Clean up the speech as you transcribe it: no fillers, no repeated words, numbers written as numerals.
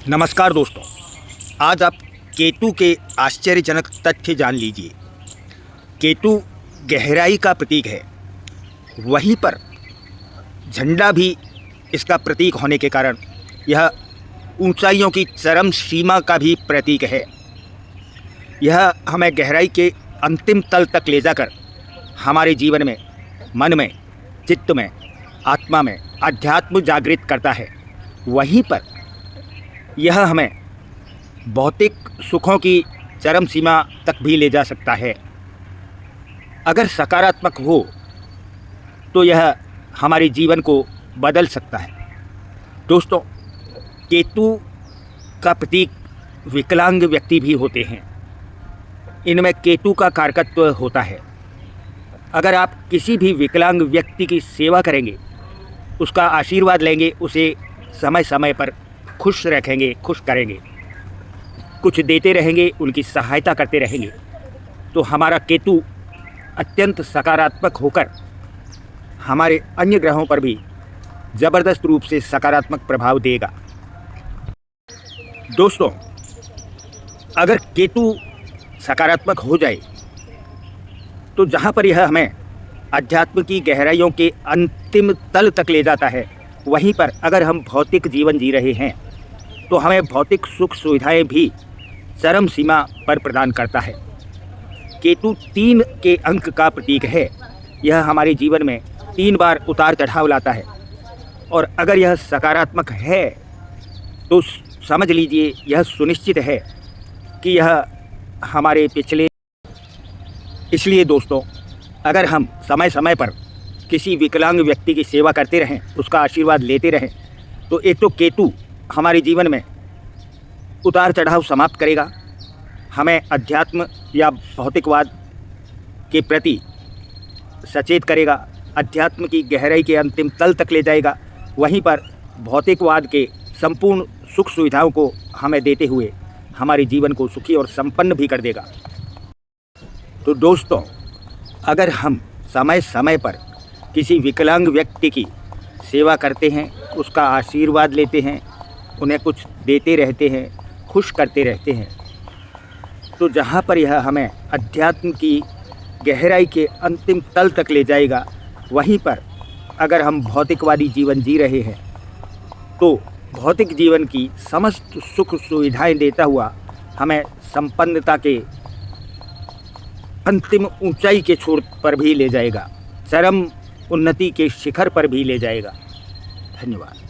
नमस्कार दोस्तों, आज आप केतु के आश्चर्यजनक तथ्य जान लीजिए। केतु गहराई का प्रतीक है, वहीं पर झंडा भी इसका प्रतीक होने के कारण यह ऊंचाइयों की चरम सीमा का भी प्रतीक है। यह हमें गहराई के अंतिम तल तक ले जाकर हमारे जीवन में, मन में, चित्त में, आत्मा में अध्यात्म जागृत करता है। वहीं पर यह हमें भौतिक सुखों की चरम सीमा तक भी ले जा सकता है। अगर सकारात्मक हो तो यह हमारे जीवन को बदल सकता है। दोस्तों, केतु का प्रतीक विकलांग व्यक्ति भी होते हैं। इनमें केतु का कारकत्व होता है। अगर आप किसी भी विकलांग व्यक्ति की सेवा करेंगे, उसका आशीर्वाद लेंगे, उसे समय समय पर खुश रखेंगे, खुश करेंगे, कुछ देते रहेंगे, उनकी सहायता करते रहेंगे, तो हमारा केतु अत्यंत सकारात्मक होकर हमारे अन्य ग्रहों पर भी ज़बरदस्त रूप से सकारात्मक प्रभाव देगा। दोस्तों, अगर केतु सकारात्मक हो जाए तो जहाँ पर यह हमें अध्यात्म की गहराइयों के अंतिम तल तक ले जाता है, वहीं पर अगर हम भौतिक जीवन जी रहे हैं तो हमें भौतिक सुख सुविधाएं भी चरम सीमा पर प्रदान करता है। केतु 3 के अंक का प्रतीक है। यह हमारे जीवन में 3 बार उतार चढ़ाव लाता है, और अगर यह सकारात्मक है तो समझ लीजिए यह सुनिश्चित है कि यह हमारे पिछले। इसलिए दोस्तों, अगर हम समय समय पर किसी विकलांग व्यक्ति की सेवा करते रहें, उसका आशीर्वाद लेते रहें, तो एक तो केतु हमारे जीवन में उतार चढ़ाव समाप्त करेगा, हमें अध्यात्म या भौतिकवाद के प्रति सचेत करेगा, अध्यात्म की गहराई के अंतिम तल तक ले जाएगा, वहीं पर भौतिकवाद के संपूर्ण सुख सुविधाओं को हमें देते हुए हमारे जीवन को सुखी और संपन्न भी कर देगा। तो दोस्तों, अगर हम समय समय पर किसी विकलांग व्यक्ति की सेवा करते हैं, उसका आशीर्वाद लेते हैं, उन्हें कुछ देते रहते हैं, खुश करते रहते हैं, तो जहाँ पर यह हमें अध्यात्म की गहराई के अंतिम तल तक ले जाएगा, वहीं पर अगर हम भौतिकवादी जीवन जी रहे हैं तो भौतिक जीवन की समस्त सुख सुविधाएं देता हुआ हमें संपन्नता के अंतिम ऊंचाई के छोर पर भी ले जाएगा, चरम उन्नति के शिखर पर भी ले जाएगा। धन्यवाद।